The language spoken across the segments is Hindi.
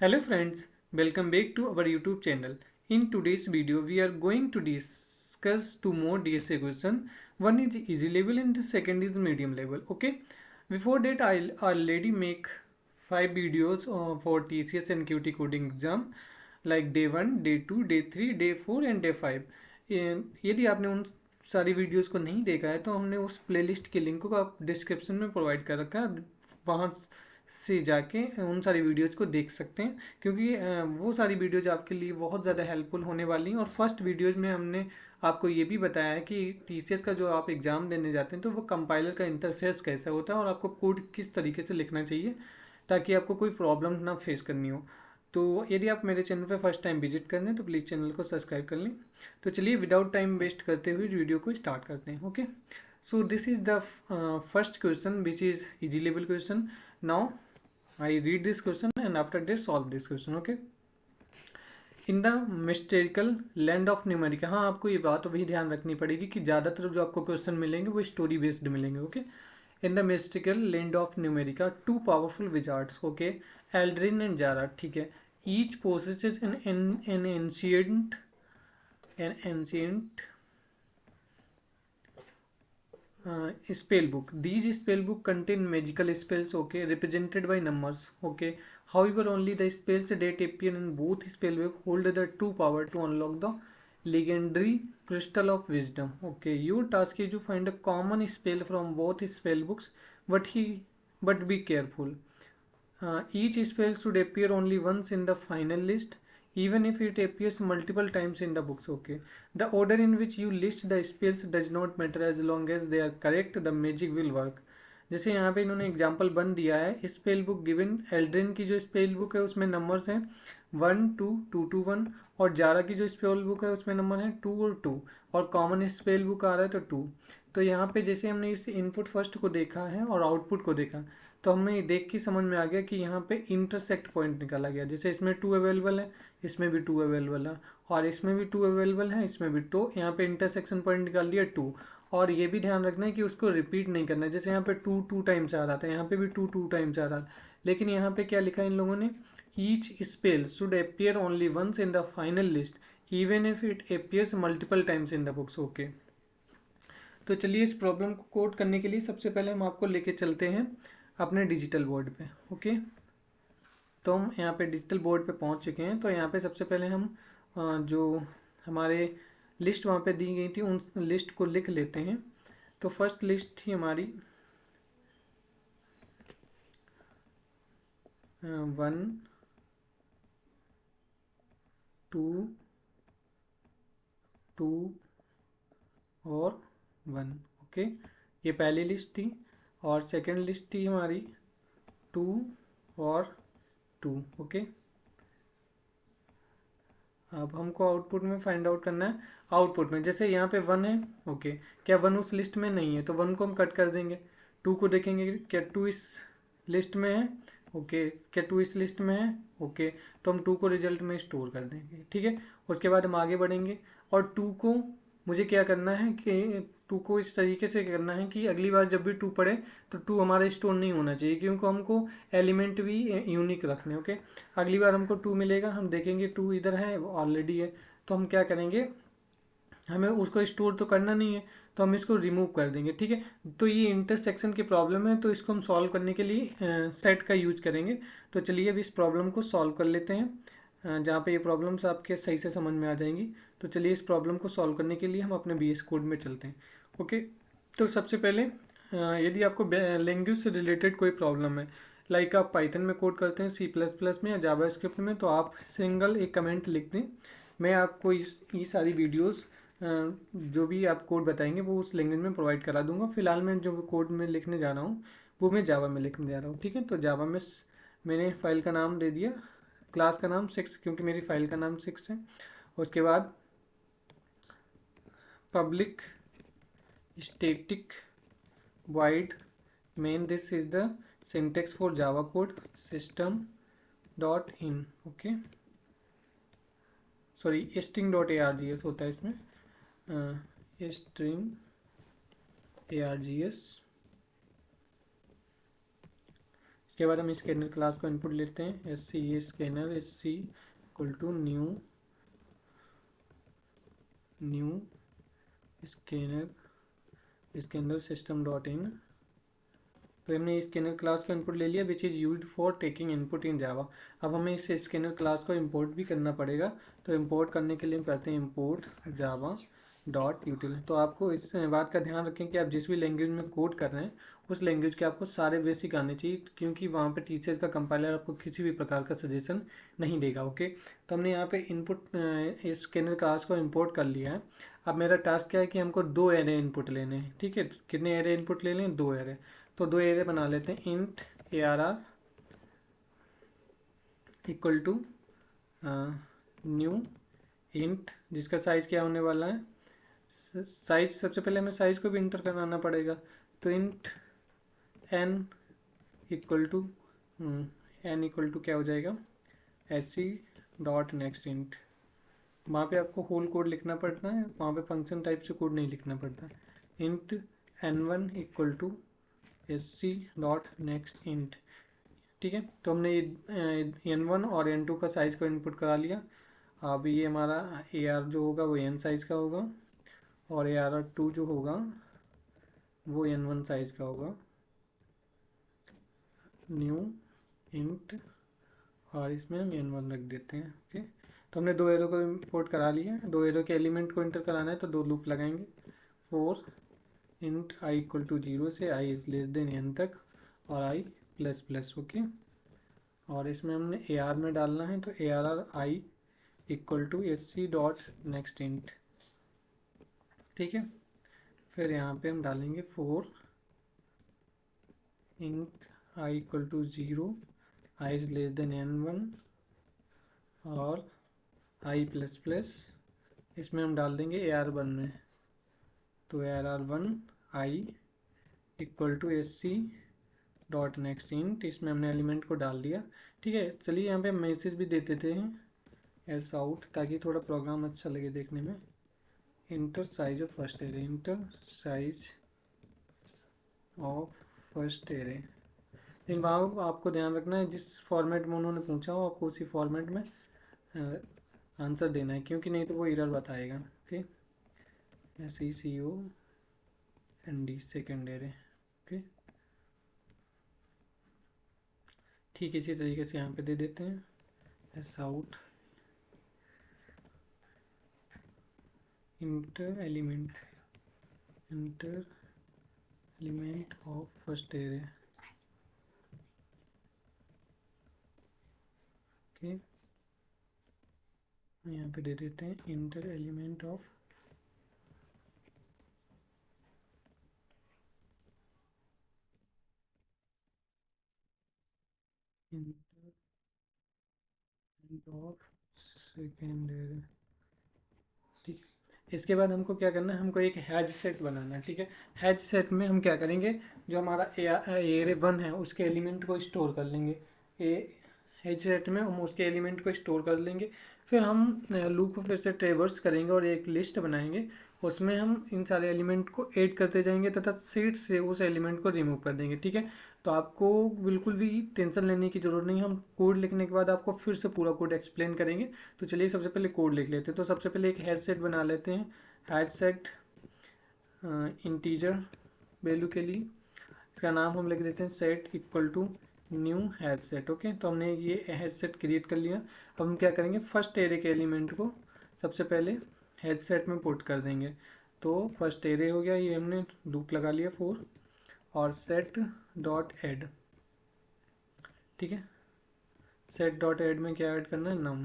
Hello friends, welcome back to our YouTube channel. In today's video, we are going to discuss two more DSA question. One is easy level and the second is medium level. Okay. Before that, I already make 5 videos for TCS and QT coding exam, like day 1, day 2, day 3, day 4 and day 5. यदि आपने उन सारी वीडियोस को नहीं देखा है तो हमने उस प्लेलिस्ट के लिंक को आप डिस्क्रिप्शन में प्रोवाइड कर रखा है, वहाँ से जाके उन सारी वीडियोज़ को देख सकते हैं, क्योंकि वो सारी वीडियोज़ आपके लिए बहुत ज़्यादा हेल्पफुल होने वाली हैं। और फर्स्ट वीडियोज़ में हमने आपको ये भी बताया है कि टीसीएस का जो आप एग्ज़ाम देने जाते हैं तो वो कंपाइलर का इंटरफेस कैसा होता है और आपको कोड किस तरीके से लिखना चाहिए ताकि आपको कोई प्रॉब्लम ना फेस करनी हो। तो यदि आप मेरे चैनल पर फर्स्ट टाइम विजिट कर रहे हैं तो प्लीज़ चैनल को सब्सक्राइब कर लें। तो चलिए विदाउट टाइम वेस्ट करते हुए वीडियो को स्टार्ट करते हैं। Okay, so this is the first question, which is easy level question. Now I read this question and after that solve this question. Okay. In the mysterical land of Numerica, हाँ आपको ये बात भी ध्यान रखनी पड़ेगी कि ज़्यादातर जो आपको क्वेश्चन मिलेंगे वो स्टोरी बेस्ड मिलेंगे। Okay, in the mysterical land of Numerica two powerful wizards, okay, Aldrin and Zara, ठीक है, each possesses an ancient spell book. These spell book contain magical spells, okay, represented by numbers, okay. However, only the spells that appear in both spell book hold the true power to unlock the legendary crystal of wisdom. Okay, your task is to find a common spell from both spell books, but be careful. Each spell should appear only once in the final list, even if it appears multiple times in the books. Okay, the order in which you list the spells does not matter as long as they are correct. The magic will work. जैसे यहाँ पे इन्होंने एग्जाम्पल बन दिया है, स्पेल बुक गिवन एल्ड्रिन की जो स्पेल बुक है उसमें नंबर्स हैं 1 2 2 2 1, और जारा की जो स्पेल बुक है उसमें नंबर है 2 और 2, और कॉमन स्पेल बुक आ रहा है तो 2। तो यहाँ पे जैसे हमने इस इनपुट फर्स्ट को देखा है और आउटपुट को देखा, तो हमें देख के समझ में आ गया कि यहाँ पे इंटरसेक्ट पॉइंट निकाला गया। जैसे इसमें 2 अवेलेबल है, इसमें भी 2 अवेलेबल है, और इसमें भी 2 अवेलेबल है, इसमें भी, तो यहाँ पे इंटरसेक्शन पॉइंट निकाल दिया 2। और ये भी ध्यान रखना है कि उसको रिपीट नहीं करना है। जैसे यहाँ पे 2 2 टाइम्स आ रहा था, यहाँ पे भी 2 2 टाइम्स आ रहा था, लेकिन यहाँ पे क्या लिखा है इन लोगों ने, each spell should appear only once in the final list even if it appears multiple times in the books. Okay, तो चलिए इस प्रॉब्लम को कोड करने के लिए सबसे पहले हम आपको लेके चलते हैं अपने डिजिटल बोर्ड पे। ओके, तो हम यहाँ पे डिजिटल बोर्ड पे पहुँच चुके हैं। तो यहाँ पे सबसे पहले हम जो हमारे लिस्ट वहाँ पे दी गई थी उन लिस्ट को लिख लेते हैं। तो फर्स्ट लिस्ट थी हमारी 1 2 2 और 1। ओके, ये पहली लिस्ट थी। और सेकंड लिस्ट थी हमारी 2 और 2। ओके, अब हमको आउटपुट में फाइंड आउट करना है। आउटपुट में जैसे यहाँ पे 1 है, ओके, क्या 1 उस लिस्ट में नहीं है तो 1 को हम कट कर देंगे। 2 को देखेंगे क्या 2 इस लिस्ट में है, ओके, क्या 2 इस लिस्ट में है, ओके, तो हम 2 को रिजल्ट में स्टोर कर देंगे। ठीक है, उसके बाद हम आगे बढ़ेंगे और 2 को मुझे क्या करना है कि 2 को इस तरीके से करना है कि अगली बार जब भी 2 पढ़े तो 2 हमारा स्टोर नहीं होना चाहिए, क्योंकि हमको एलिमेंट भी यूनिक रखने। ओके, अगली बार हमको 2 मिलेगा, हम देखेंगे 2 इधर है, ऑलरेडी है, तो हम क्या करेंगे, हमें उसको स्टोर तो करना नहीं है तो हम इसको रिमूव कर देंगे। ठीक है, तो ये इंटरसेक्शन की प्रॉब्लम है, तो इसको हम सॉल्व करने के लिए सेट का यूज करेंगे। तो चलिए अब इस प्रॉब्लम को सॉल्व कर लेते हैं, जहाँ पे ये प्रॉब्लम्स आपके सही से समझ में आ जाएंगी। तो चलिए इस प्रॉब्लम को सॉल्व करने के लिए हम अपने बीएस कोड में चलते हैं। ओके, तो सबसे पहले यदि आपको लैंग्वेज से रिलेटेड कोई प्रॉब्लम है, लाइक आप पाइथन में कोड करते हैं, सी प्लस प्लस में या जावा स्क्रिप्ट में, तो आप सिंगल एक कमेंट लिख दें। मैं आपको ये सारी वीडियोस जो भी आप कोड बताएंगे वो उस लैंग्वेज में प्रोवाइड करा दूंगा। फिलहाल मैं जो कोड में लिखने जा रहा हूँ वो मैं जावा में लिखने जा रहा हूँ। ठीक है, तो जावा में मैंने फाइल का नाम दे दिया, क्लास का नाम 6, क्योंकि मेरी फाइल का नाम 6 है। उसके बाद public static void main, this is the syntax for java code, system dot in, okay, sorry string dot args होता है इसमें, string args इसके बाद हम स्कैनर क्लास को इनपुट लेते हैं, S C a scanner, S C equal to new scanner, scanner system dot in. तो हमने स्कैनर क्लास का इनपुट ले लिया which is used for taking input in Java. अब हमें इस स्कैनर क्लास को इंपोर्ट भी करना पड़ेगा, तो इंपोर्ट करने के लिए हम करते हैं इंपोर्ट जावा डॉट यूटिल। तो आपको इस बात का ध्यान रखें कि आप जिस भी लैंग्वेज में कोड कर रहे हैं उस लैंग्वेज के आपको सारे बेसिक आने चाहिए, क्योंकि वहाँ पे टीचर्स का कंपाइलर आपको किसी भी प्रकार का सजेशन नहीं देगा। ओके, तो हमने यहाँ पे इनपुट इस स्कैनर क्लास को इंपोर्ट कर लिया है। अब मेरा टास्क क्या है कि हमको 2 एरे इनपुट लेने हैं। ठीक है, कितने एरे इनपुट ले लें? 2 एरे। तो 2 एरे बना लेते हैं। Int a r r equal to new int, जिसका साइज क्या होने वाला है, साइज सबसे पहले हमें साइज को भी इंटर कराना पड़ेगा। तो इंट एन इक्वल टू क्या हो जाएगा, S C dot next int. वहाँ पे आपको होल कोड लिखना पड़ता है, वहाँ पे फंक्शन टाइप से कोड नहीं लिखना पड़ता। Int n one equal to S C dot next int. ठीक है, तो हमने एन वन और एन टू का साइज को इनपुट करा लिया। अब ये हमारा ए आर जो होगा वो एन साइज का होगा, और ए आर टू जो होगा वो एन वन साइज का होगा। न्यू इंट, और इसमें हम एन वन रख देते हैं। ओके, तो हमने 2 एरो को इंपोर्ट करा लिया। 2 एरो के एलिमेंट को इंटर कराना है तो 2 लूप लगाएंगे। For int i equal to 0 से i is less than n तक, और आई प्लस प्लस। ओके, और इसमें हमने ए आर में डालना है, तो a r r i equal to S C dot next int. ठीक है, फिर यहाँ पे हम डालेंगे 4 int i equal to 0, i is less than n one, और आई प्लस प्लस। इसमें हम डाल देंगे ए आर वन में, तो a r r one i equal to S C dot next int. इसमें हमने एलिमेंट को डाल दिया। ठीक है, चलिए यहाँ पे मैसेज भी दे देते हैं एस आउट, ताकि थोड़ा प्रोग्राम अच्छा लगे देखने में। Inter size of first array, inter size of first array. लेकिन वहाँ आपको ध्यान रखना है जिस फॉर्मेट में उन्होंने पूछा हो आपको उसी फॉर्मेट में आंसर देना है, क्योंकि नहीं तो वो एरर बताएगा। Okay, S E C O N D second array. Okay, ठीक, इसी तरीके से यहाँ पे दे देते हैं S out enter element of first array. Okay, यहाँ पे दे देते हैं enter element of second array. ठीक, इसके बाद हमको क्या करना है, हमको एक हैज सेट बनाना है। ठीक है, हैज सेट में हम क्या करेंगे, जो हमारा एरे वन है उसके एलिमेंट को स्टोर कर लेंगे। ए हैज सेट में हम उसके एलिमेंट को स्टोर कर लेंगे। फिर हम लूप को फिर से ट्रेवर्स करेंगे और एक लिस्ट बनाएंगे, उसमें हम इन सारे एलिमेंट को ऐड करते जाएंगे तथा सीट से उस एलिमेंट को रिमूव कर देंगे। ठीक है, तो आपको बिल्कुल भी टेंशन लेने की ज़रूरत नहीं है। हम कोड लिखने के बाद आपको फिर से पूरा कोड एक्सप्लेन करेंगे। तो चलिए सबसे पहले कोड लिख लेते हैं। तो सबसे पहले एक हैश सेट बना लेते हैं। हैश सेट इंटीजर वैल्यू के लिए, इसका नाम हम लिख देते हैं set equal to new hash set. Okay, तो हमने ये हैश सेट क्रिएट कर लिया। अब हम क्या करेंगे, फर्स्ट एरे के एलिमेंट को सबसे पहले हैश सेट में पुट कर देंगे। तो फर्स्ट एरे हो गया, ये हमने लूप लगा लिया 4, और सेट डॉट एड। ठीक है, सेट डॉट एड में क्या ऐड करना है, नम।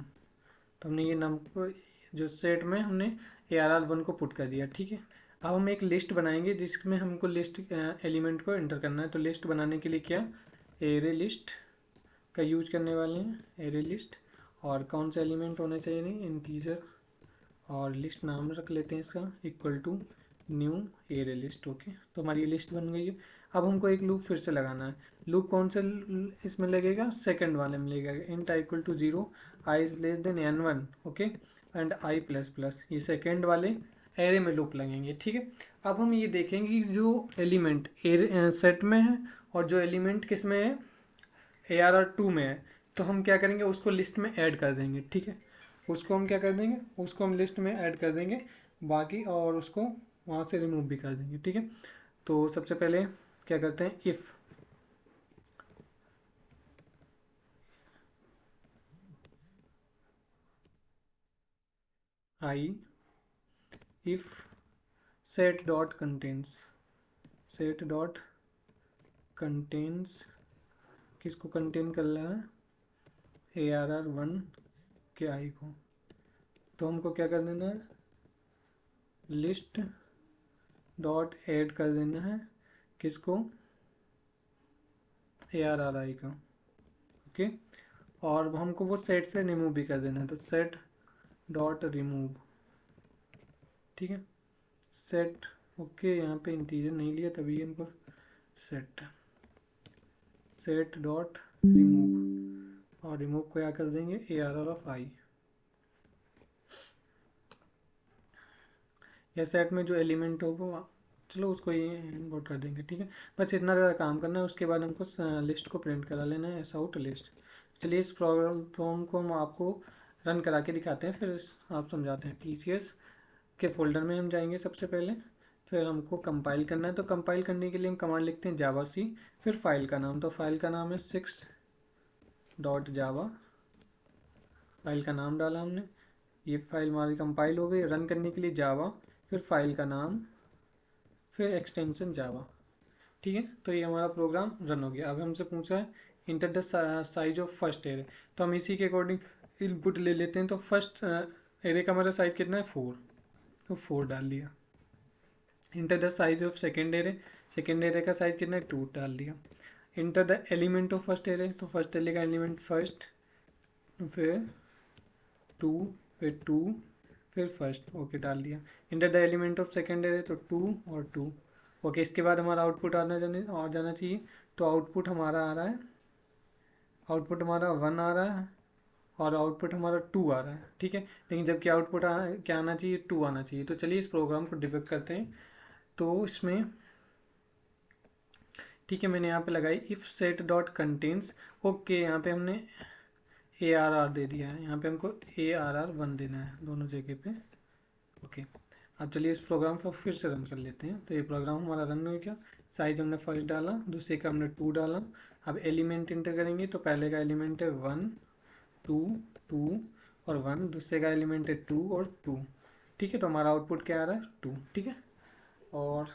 तो हमने ये नम को जो सेट में हमने ए आर आर वन को पुट कर दिया। ठीक है, अब हम एक लिस्ट बनाएंगे जिसमें हमको लिस्ट एलिमेंट को एंटर करना है। तो लिस्ट बनाने के लिए क्या, एरे लिस्ट का यूज करने वाले हैं, एरे लिस्ट। और कौन सा एलिमेंट होना चाहिए, नहीं, इंटीजर, और लिस्ट नाम रख लेते हैं इसका equal to new array list. Okay, तो हमारी ये लिस्ट बन गई है। अब हमको एक लूप फिर से लगाना है। लूप कौन से इसमें लगेगा, सेकंड वाले में लगेगा। Int i equal to 0, i is less than n one, okay, and i plus plus. ये सेकंड वाले एरे में लूप लगेंगे। ठीक है, अब हम ये देखेंगे कि जो एलिमेंट एरे सेट में है और जो एलिमेंट किस में है, ARR2 में है, तो हम क्या करेंगे, उसको लिस्ट में ऐड कर देंगे, ठीक है। उसको हम क्या कर देंगे, उसको हम लिस्ट में ऐड कर देंगे बाकी, और उसको वहाँ से रिमूव भी कर देंगे, ठीक है। तो सबसे पहले क्या करते हैं, if I if set dot contains, set dot contains किसको कंटेन कर रहा है, ARR1 के आई को, तो हमको क्या कर देना है, लिस्ट डॉट ऐड कर देना है किसको, ARRI का, ओके। और हमको वो सेट से रिमूव भी कर देना है, तो सेट डॉट रिमूव, ठीक है। सेट, ओके, यहाँ पे इंटीजर नहीं लिया तभी इनको, सेट सेट डॉट रिमूव, और रिमूव को क्या कर देंगे, ARR या सेट में जो एलिमेंट हो वो, चलो उसको ये इम्पोर्ट कर देंगे, ठीक है। बस इतना ज़्यादा काम करना है, उसके बाद हमको लिस्ट को प्रिंट करा लेना है, एस आउट लिस्ट। चलिए इस प्रोग्राम फॉर्म को हम आपको रन करा के दिखाते हैं, फिर आप समझाते हैं। TCS के फोल्डर में हम जाएंगे सबसे पहले, फिर हमको कंपाइल करना है, तो कंपाइल करने के लिए हम कमांड लिखते हैं जावा सी, फिर फाइल का नाम, तो फाइल का नाम है 6.java, फाइल का नाम डाला हमने, ये फाइल हमारी कंपाइल हो गई। रन करने के लिए जावा, फिर फाइल का नाम, फिर एक्सटेंशन जावा, ठीक है। तो ये हमारा प्रोग्राम रन हो गया। अब हमसे पूछा है enter the size of first array, तो हम इसी के अकॉर्डिंग इनपुट ले लेते हैं। तो फर्स्ट एरे का हमारा साइज कितना है, 4, तो 4 डाल दिया। Enter the size of second array, second array का साइज कितना है, 2 डाल दिया। Enter the element of first array, तो फर्स्ट एरे का एलिमेंट फर्स्ट, फिर 2, फिर 2, फिर फर्स्ट, ओके डाल दिया। Enter the element of second array, तो 2 और 2, ओके। इसके बाद हमारा आउटपुट जाना चाहिए, तो आउटपुट हमारा आ रहा है, आउटपुट हमारा 1 आ रहा है, और आउटपुट हमारा 2 आ रहा है, ठीक है। लेकिन जबकि आउटपुट क्या आना चाहिए, 2 आना चाहिए। तो चलिए इस प्रोग्राम को डिबग करते हैं। तो इसमें, ठीक है, मैंने यहाँ पे लगाई if set dot contains, okay. यहाँ पे हमने ARR दे दिया है, यहाँ पे हमको ARR1 देना है दोनों जगह पे, ओके। अब चलिए इस प्रोग्राम को फिर से रन कर लेते हैं। तो ये प्रोग्राम हमारा रन हो गया। साइज हमने फर्स्ट डाला, दूसरे का हमने 2 डाला। अब एलिमेंट इंटर करेंगे, तो पहले का एलिमेंट है 1, 2, 2 और 1, दूसरे का एलिमेंट है 2 और 2, ठीक है। तो हमारा आउटपुट क्या आ रहा है, 2, ठीक है। और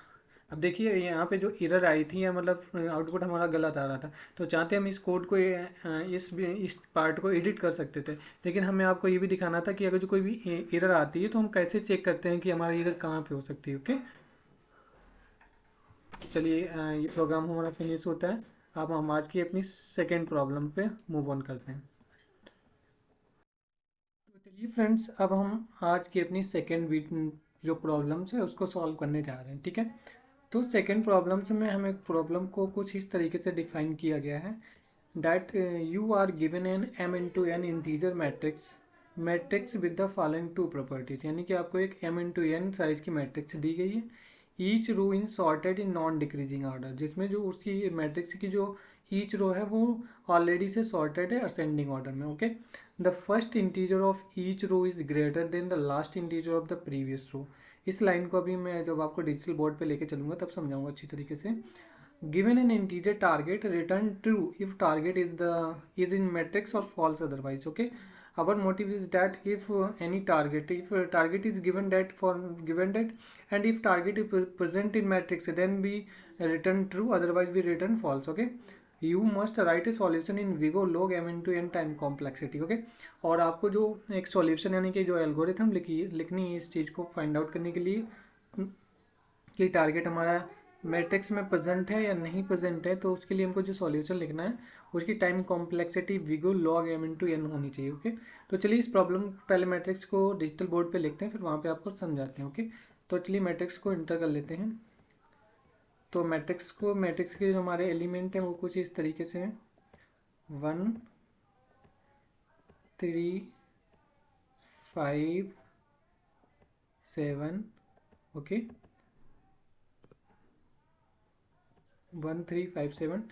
अब देखिए यहाँ पे जो एरर आई थी, या मतलब आउटपुट हमारा गलत आ रहा था, तो चाहते हम इस कोड को इस पार्ट को एडिट कर सकते थे, लेकिन हमें आपको ये भी दिखाना था कि अगर जो कोई भी एरर आती है तो हम कैसे चेक करते हैं कि हमारा एरर कहाँ पे हो सकती है, ओके। चलिए ये प्रोग्राम हमारा फिनिश होता है। अब हम आज की अपनी सेकेंड प्रॉब्लम पे मूव ऑन करते हैं। तो चलिए फ्रेंड्स, अब हम आज की अपनी सेकेंड वीक जो प्रॉब्लम्स है उसको सॉल्व करने जा रहे हैं, ठीक है। तो सेकेंड प्रॉब्लम्स में हमें प्रॉब्लम को कुछ इस तरीके से डिफाइन किया गया है, that you are given an m into n integer matrix with the following two properties, यानी कि आपको एक m into n साइज की मैट्रिक्स दी गई है। Each row in sorted in non decreasing order, जिसमें जो उसकी मैट्रिक्स की जो ईच रो है वो ऑलरेडी से सॉर्टेड है असेंडिंग ऑर्डर में, okay. The first integer of each row is greater than the last integer of the previous row. इस लाइन को अभी मैं जब आपको डिजिटल बोर्ड पे लेके चलूंगा तब समझाऊंगा अच्छी तरीके से। Given an integer target, return true if target is in matrix or false otherwise, okay. Our motive is that if any target, if target is given that, for given that, and if target is present in matrix, then we return true, otherwise we return false, okay. You must write a solution in vivo log m into n time complexity, okay. और आपको जो एक सॉल्यूशन यानी कि जो एल्गोरिथम लिखनी है इस चीज़ को फाइंड आउट करने के लिए कि टारगेट हमारा मैट्रिक्स में प्रेजेंट है या नहीं प्रेजेंट है, तो उसके लिए हमको जो सॉल्यूशन लिखना है उसकी time complexity big O log m into n होनी चाहिए, ओके। तो चलिए इस प्रॉब्लम पहले मैट्रिक्स को डिजिटल बोर्ड पे लिखते हैं, फिर वहाँ पे आपको समझाते हैं, ओके। तो चलिए मैट्रिक्स को इंटर कर लेते हैं। तो मैट्रिक्स के जो हमारे एलिमेंट हैं वो कुछ इस तरीके से हैं, 1, 3, 5, 7, ओके, 1, 3, 5, 7,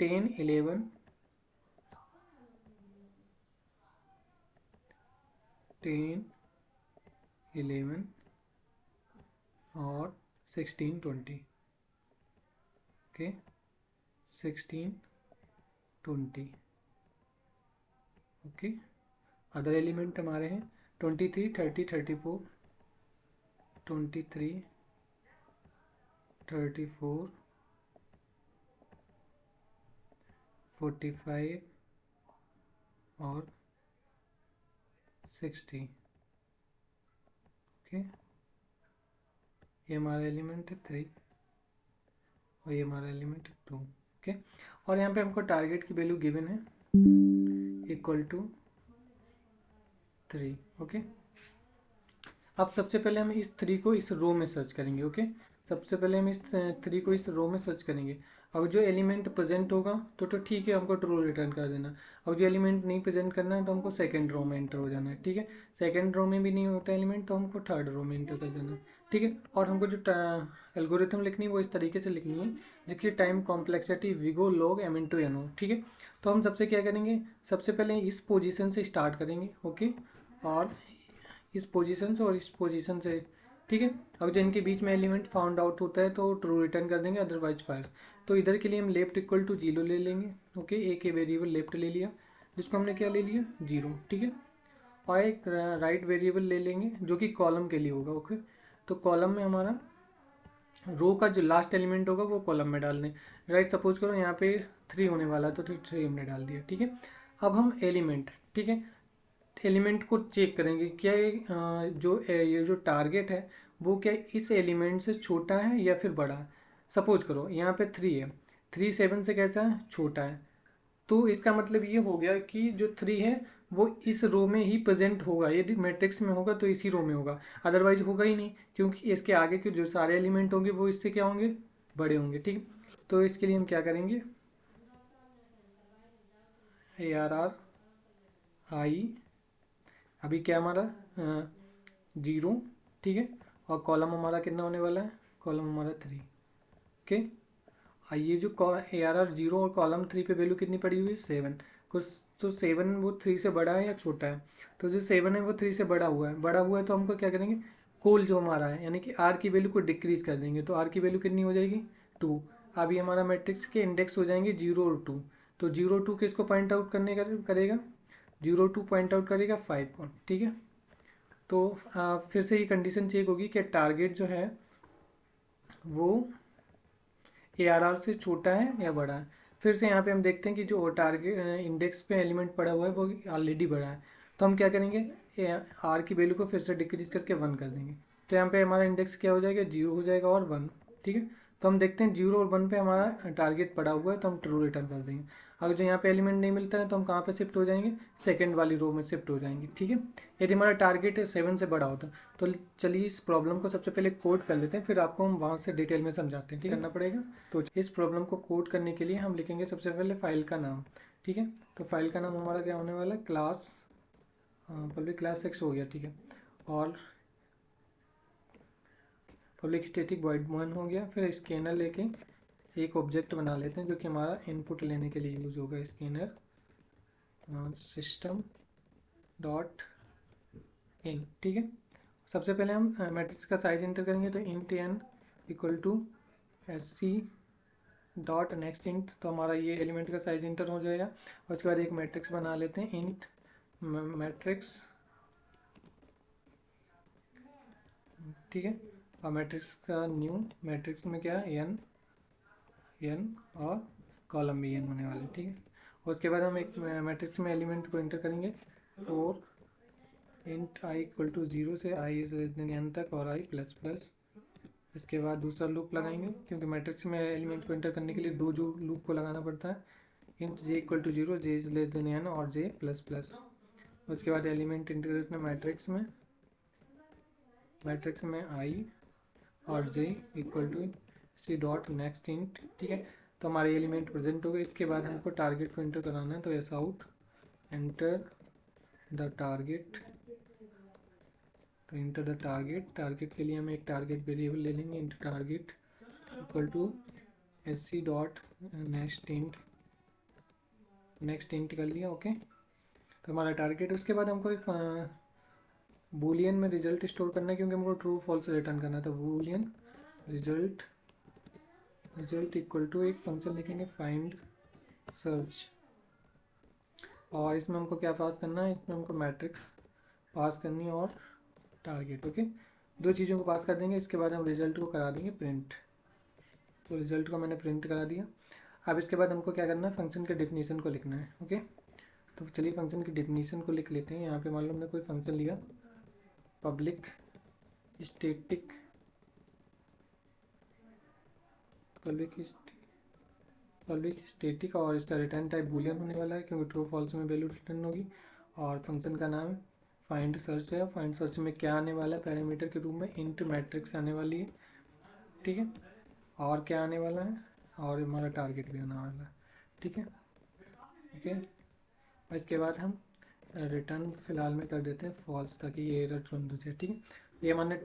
10, 11, 10, 11 और 16, 20। ओके, 16, 20। ओके, अदर एलिमेंट हमारे हैं 23, 30, 34, 23, 34, 45 और 60। ओके, ये हमारा एलिमेंट है 3 और ये हमारा एलिमेंट है 2। ओके, और यहाँ पे हमको टारगेट की वैल्यू गिवन है इक्वल टू 3। ओके, अब सबसे पहले हम इस 3 को इस रो में सर्च करेंगे। ओके, सबसे पहले हम इस 3 को इस रो में सर्च करेंगे। अगर जो एलिमेंट प्रेजेंट होगा तो ठीक है, हमको ट्रू रिटर्न कर देना। अगर जो एलिमेंट नहीं प्रेजेंट करना है तो हमको सेकंड रो में एंटर हो जाना है। ठीक है, सेकंड रो में भी नहीं होता एलिमेंट तो हमको थर्ड रो में एंटर कर जाना है। ठीक है, और हमको जो एल्गोरिथम लिखनी है वो इस तरीके से लिखनी है जिसकी time complexity big O log m into n हो। ठीक है, तो हम सबसे क्या करेंगे, सबसे पहले इस पोजिशन से स्टार्ट करेंगे। ओके, और इस पोजीशन से और इस पोजीशन से। ठीक है, अब जो इनके बीच में एलिमेंट फाउंड आउट होता है तो ट्रू रिटर्न कर देंगे, अदरवाइज फाल्स। तो इधर के लिए हम लेफ्ट इक्वल टू 0 ले लेंगे। ओके, एक वेरिएबल लेफ्ट ले लिया जिसको हमने क्या ले लिया 0। ठीक है, और एक राइट वेरिएबल ले लेंगे जो कि कॉलम के लिए होगा। ओके, तो कॉलम में हमारा रो का जो लास्ट एलिमेंट होगा वो कॉलम में डाल दें। राइट, सपोज करो यहाँ पे 3 होने वाला तो 3 हमने डाल दिया। ठीक है, अब हम एलिमेंट, ठीक है, एलिमेंट को चेक करेंगे क्या ये जो टारगेट है वो क्या इस एलिमेंट से छोटा है या फिर बड़ा है। सपोज करो यहाँ पे 3 है, 3 7 से कैसा है, छोटा है। तो इसका मतलब ये हो गया कि जो 3 है वो इस रो में ही प्रेजेंट होगा। यदि मैट्रिक्स में होगा तो इसी रो में होगा, अदरवाइज होगा ही नहीं, क्योंकि इसके आगे के जो सारे एलिमेंट होंगे वो इससे क्या होंगे, बड़े होंगे। ठीक है, तो इसके लिए हम क्या करेंगे, ARR आई, अभी क्या हमारा 0। ठीक है, और कॉलम हमारा कितना होने वाला है, कॉलम हमारा 3। ओके, ये जो ARR 0 और कॉलम 3 पे वैल्यू कितनी पड़ी हुई है 7। कुछ तो 7 वो 3 से बड़ा है या छोटा है, तो जो 7 है वो 3 से बड़ा हुआ है। बड़ा हुआ है तो हमको क्या करेंगे, कोल जो हमारा है यानी कि आर की वैल्यू को डिक्रीज कर देंगे। तो आर की वैल्यू कितनी हो जाएगी 2। अभी हमारा मैट्रिक्स के इंडेक्स हो जाएंगे 0 और 2। तो 0 2 किसको पॉइंट आउट करेगा, 0 2 पॉइंट आउट करेगा 5 को। ठीक है, तो फिर से ये कंडीशन चेक होगी कि टारगेट जो है वो ARR से छोटा है या बड़ा है। फिर से यहाँ पे हम देखते हैं कि जो टारगेट इंडेक्स पे एलिमेंट पड़ा हुआ है वो ऑलरेडी बड़ा है। तो हम क्या करेंगे, आर की वैल्यू को फिर से डिक्रीज करके 1 कर देंगे। तो यहाँ पे हमारा इंडेक्स क्या हो जाएगा, 0 हो जाएगा और 1। ठीक है, तो हम देखते हैं 0 और 1 पे हमारा टारगेट पड़ा हुआ है तो हम ट्रू रिटर्न कर देंगे। अगर जो यहाँ पे एलिमेंट नहीं मिलता है तो हम कहाँ पे शिफ्ट हो जाएंगे, सेकंड वाली रो में शिफ्ट हो जाएंगे। ठीक है, यदि हमारा टारगेट 7 से बड़ा होता है तो चलिए इस प्रॉब्लम को सबसे पहले कोड कर लेते हैं, फिर आपको हम वहाँ से डिटेल में समझाते हैं। ठीक करना पड़ेगा, तो इस प्रॉब्लम को कोड करने के लिए हम लिखेंगे सबसे पहले फाइल का नाम। ठीक है, तो फाइल का नाम हमारा क्या होने वाला है, क्लास, पब्लिक क्लास 6 हो गया। ठीक है, और पब्लिक स्टैटिक वॉइड 1 हो गया। फिर स्कैनर लेके एक ऑब्जेक्ट बना लेते हैं जो कि हमारा इनपुट लेने के लिए यूज़ होगा। स्कैनर सिस्टम डॉट इन। ठीक है, सबसे पहले हम मैट्रिक्स का साइज इंटर करेंगे, तो int n equal to SC dot next int. तो हमारा ये एलिमेंट का साइज इंटर हो जाएगा। और उसके बाद एक मैट्रिक्स बना लेते हैं, इंट मैट्रिक्स। ठीक है, और मैट्रिक्स का न्यू मैट्रिक्स में क्या है, n और कॉलम भी n होने वाले। ठीक है, और उसके बाद हम एक मैट्रिक्स में एलिमेंट को इंटर करेंगे 4 इंट i इक्वल टू 0 से i इज n तक और i प्लस प्लस। इसके बाद दूसरा लूप लगाएंगे क्योंकि मैट्रिक्स में एलिमेंट को इंटर करने के लिए दो जो लूप को लगाना पड़ता है, int j equal to 0, j is less then n और j प्लस प्लस। उसके बाद एलिमेंट इंटर करना मैट्रिक्स में i और j equal to C dot next int. ठीक है, तो हमारे एलिमेंट प्रेजेंट हो गए। इसके बाद हमको टारगेट को इंटर कराना है, तो S out enter the target. तो इंटर द टारगेट, टारगेट के लिए हम एक टारगेट वेरिएबल ले लेंगे, enter target equal to SC dot next int कर लिया। ओके, तो हमारा टारगेट, उसके बाद हमको एक बूलियन में रिजल्ट स्टोर करना है क्योंकि हमको ट्रू फॉल्स रिटर्न करना है, तो बूलियन रिजल्ट इक्वल टू एक फंक्शन लिखेंगे फाइंड सर्च, और इसमें हमको क्या पास करना है, इसमें हमको मैट्रिक्स पास करनी है और टारगेट। ओके, दो चीज़ों को पास कर देंगे, इसके बाद हम रिजल्ट को करा देंगे प्रिंट। तो रिजल्ट को मैंने प्रिंट करा दिया। अब इसके बाद हमको क्या करना है, फंक्शन के डेफिनेशन को लिखना है। ओके, तो चलिए फंक्शन की डेफिनेशन को लिख लेते हैं। यहाँ पे मान लो हमने कोई फंक्शन लिया, पब्लिक स्टैटिक और इसका रिटर्न टाइप बूलियन होने वाला है क्योंकि ट्रू फॉल्स में वैल्यू रिटर्न होगी, और फंक्शन का नाम फाइंड सर्च है। फाइंड सर्च में क्या आने वाला है, पैरामीटर के रूप में इंट मैट्रिक्स आने वाली है, ठीक है, और क्या आने वाला है, और हमारा टारगेट भी आने वाला है, ठीक है। ओके, और इसके बाद हम रिटर्न फिलहाल में कर देते हैं फॉल्स, ताकि ये एरर तुरंत हो जाए, ठीक है। ये मैंने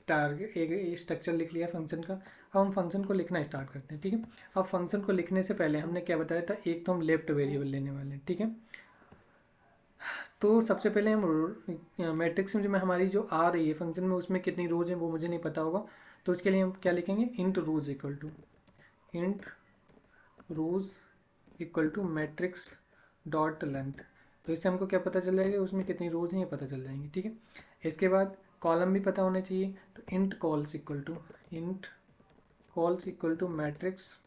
टारगेट एक स्ट्रक्चर लिख लिया फंक्शन का। अब हम फंक्शन को लिखना स्टार्ट करते हैं, ठीक है। अब फंक्शन को लिखने से पहले हमने क्या बताया था, एक तो हम लेफ्ट वेरिएबल लेने वाले हैं, ठीक है। तो सबसे पहले हम मैट्रिक्स में हमारी जो आ रही है फंक्शन में, उसमें कितनी रोज हैं वो मुझे नहीं पता होगा, तो उसके लिए हम क्या लिखेंगे, int rows equal to matrix dot length. तो इससे हमको क्या पता चल जाएगा, उसमें कितनी रोज हैं ये पता चल जाएंगी, ठीक है। इसके बाद कॉलम भी पता होने चाहिए, तो int cols equal to matrix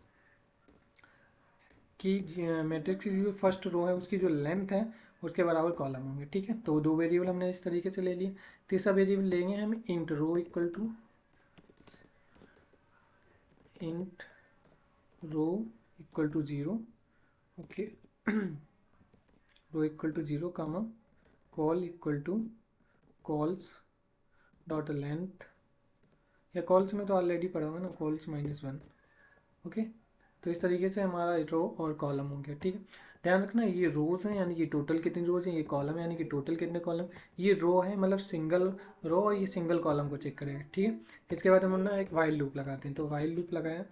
matrix की जो फर्स्ट रो है उसकी जो लेंथ है उसके बराबर कॉलम होंगे, ठीक है। तो दो वेरिएबल हमने इस तरीके से ले लिए। तीसरा वेरिएबल लेंगे हम int row equal to 0, okay, row equal to 0 comma col equal to cols dot length, या कॉल्स में तो ऑलरेडी पड़ा हुआ ना, कॉल्स -1, ओके। तो इस तरीके से हमारा रो और कॉलम हो गया, ठीक है। ध्यान रखना ये रोज हैं यानी कि टोटल कितनी रोज हैं, ये कॉलम है यानी कि टोटल कितने कॉलम, ये रो है मतलब सिंगल रो और ये सिंगल कॉलम को चेक करेगा, ठीक है। इसके बाद हम ना एक वाइल लूप लगाते हैं, तो वाइल लूप लगाया,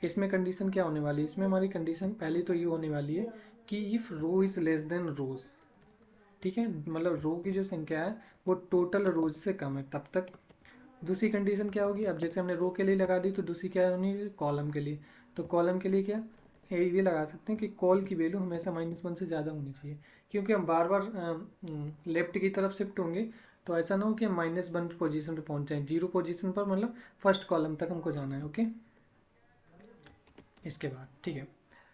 इसमें कंडीशन क्या होने वाली है, इसमें हमारी कंडीशन पहली तो ये होने वाली है कि if row is less than rows, ठीक है, मतलब रो की जो संख्या है वो टोटल रोज से कम है तब तक। दूसरी कंडीशन क्या होगी, अब जैसे हमने रो के लिए लगा दी तो दूसरी क्या होनी है, कॉलम के लिए। तो कॉलम के लिए क्या, ये भी लगा सकते हैं कि कॉल की वैल्यू हमेशा -1 से ज़्यादा होनी चाहिए, क्योंकि हम बार बार लेफ्ट की तरफ शिफ्ट होंगे, तो ऐसा ना हो कि हम -1 पोजीशन पे पहुंच जाएं, 0 पोजीशन पर, मतलब फर्स्ट कॉलम तक हमको जाना है, ओके। इसके बाद ठीक है,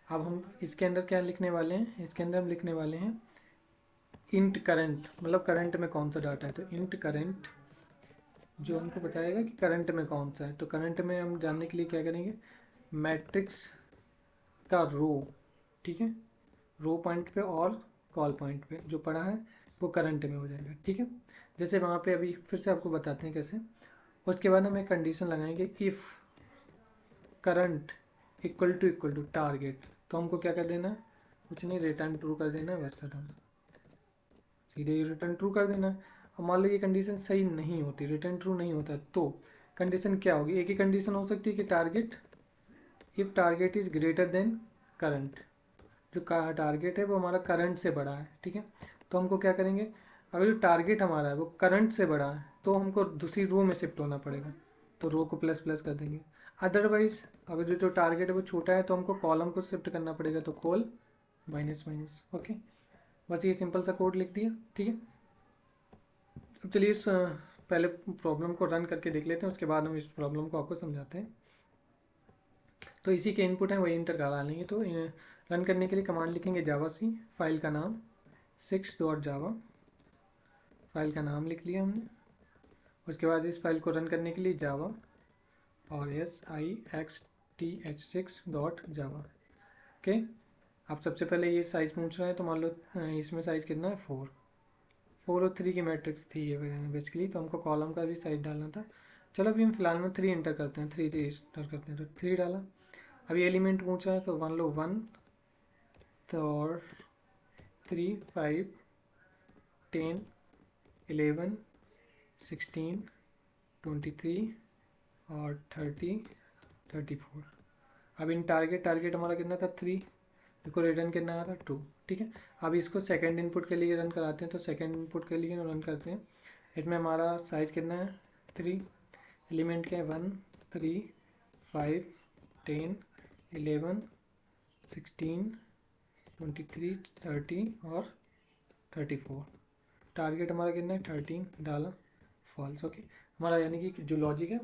अब हम इसके अंदर क्या लिखने वाले हैं, इसके अंदर हम लिखने वाले हैं इंट करंट, मतलब करंट में कौन सा डाटा है, तो इंट करंट जो हमको बताएगा कि करंट में कौन सा है। तो करंट में हम जानने के लिए क्या करेंगे, मैट्रिक्स का रो, ठीक है, रो पॉइंट पे और कॉल पॉइंट पे जो पड़ा है वो करंट में हो जाएगा, ठीक है। जैसे वहाँ पे अभी फिर से आपको बताते हैं कैसे। उसके बाद हम एक कंडीशन लगाएंगे, if current equal to target, तो हमको क्या कर देना है, कुछ नहीं, रिटर्न ट्रू कर देना है, बस खत्म, सीधे रिटर्न ट्रू कर देना है। अब मान लो ये कंडीशन सही नहीं होती, रिटर्न ट्रू नहीं होता, तो कंडीशन क्या होगी, एक ही कंडीशन हो सकती है कि target, if target is greater then current, जो टारगेट है वो हमारा करंट से बड़ा है, ठीक है। तो हमको क्या करेंगे, अगर जो टारगेट हमारा है वो करंट से बड़ा है तो हमको दूसरी रो में शिफ्ट होना पड़ेगा, तो रो को प्लस प्लस कर देंगे। अदरवाइज अगर जो टारगेट है वो छोटा है तो हमको कॉलम को शिफ्ट करना पड़ेगा, तो कॉल माइनस माइनस, ओके। बस ये सिंपल सा कोड लिख दिया, ठीक है। तो चलिए इस पहले प्रॉब्लम को रन करके देख लेते हैं, उसके बाद हम इस प्रॉब्लम को आपको समझाते हैं। तो इसी के इनपुट हैं वही इंटर करा लेंगे। तो रन करने के लिए कमांड लिखेंगे जावा सी, फाइल का नाम 6.java, फाइल का नाम लिख लिया हमने। उसके बाद इस फाइल को रन करने के लिए जावा और SIXTH6.java, ओके। अब सबसे पहले ये साइज़ पूछ रहा है, तो मान लो इसमें साइज़ कितना है, 4 और 3 की मैट्रिक्स थी ये बेसिकली, तो हमको कॉलम का भी साइज डालना था। चलो अभी हम फिलहाल में 3 इंटर करते हैं, 3 इंटर करते हैं, तो 3 डाला। अभी एलिमेंट पूछ रहा है तो मान लो 1 तो और 3 5 10 11 16 23 और 30 34। अब इन टारगेट हमारा कितना था, 3, इसको रिटर्न कितना आ रहा, 2, ठीक है। अब इसको सेकंड इनपुट के लिए रन कराते हैं, तो सेकंड इनपुट के लिए रन करते हैं इसमें हमारा साइज कितना है 3, एलिमेंट क्या है 1, 3, 5, 10, 11, 16, 23, 30 और 34। टारगेट हमारा कितना है 13, डाला फॉल्स। ओके, हमारा यानी कि जो लॉजिक है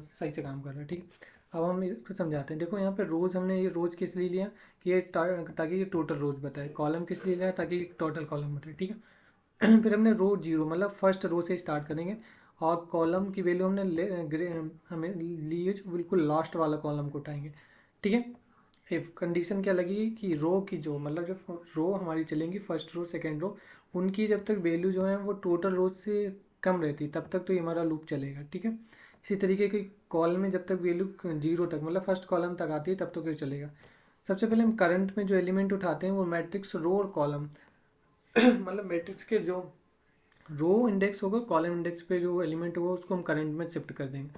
सही से काम कर रहा है। ठीक, अब हम इसको समझाते हैं। देखो यहाँ पे रोज़ हमने ये रोज़ किस लिए लिया कि ये ताकि ये टोटल रोज़ बताए, कॉलम किस लिए लिया ताकि टोटल कॉलम बताए। ठीक है फिर हमने रो जीरो मतलब फर्स्ट रो से स्टार्ट करेंगे और कॉलम की वैल्यू हमें ली है जो बिल्कुल लास्ट वाला कॉलम को उठाएंगे। ठीक है, इफ कंडीशन क्या लगेगी कि रो की जो मतलब जो रो हमारी चलेंगी फर्स्ट रो सेकेंड रो, उनकी जब तक वैल्यू जो है वो टोटल रो से कम रहती तब तक तो ये हमारा लूप चलेगा। ठीक है, इसी तरीके की कॉल में जब तक वैल्यू जीरो तक मतलब फर्स्ट कॉलम तक आती है तब तक ये चलेगा। सबसे पहले हम करंट में जो एलिमेंट उठाते हैं वो मैट्रिक्स रो और कॉलम मतलब मैट्रिक्स के जो रो इंडेक्स होगा कॉलम इंडेक्स पे जो एलिमेंट होगा उसको हम करंट में शिफ्ट कर देंगे।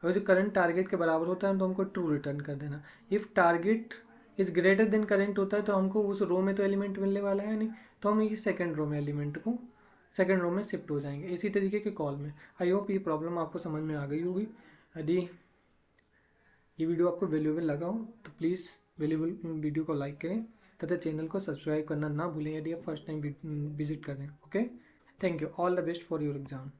अगर जो करंट टारगेट के बराबर होता है तो हमको ट्रू रिटर्न कर देना। If target is greater then current होता है तो हमको उस रो में तो एलिमेंट मिलने वाला है नहीं, तो हम ये सेकंड रो में एलिमेंट को सेकंड रो में शिफ्ट हो जाएंगे। इसी तरीके के कॉल में आई होप ये प्रॉब्लम आपको समझ में आ गई होगी। यदि ये वीडियो आपको वैल्यूएबल लगा हो तो प्लीज़ वैल्यूएबल वीडियो को लाइक करें तथा चैनल को सब्सक्राइब करना ना भूलें यदि आप फर्स्ट टाइम विजिट कर रहे हैं। Okay, thank you, all the best for your exam.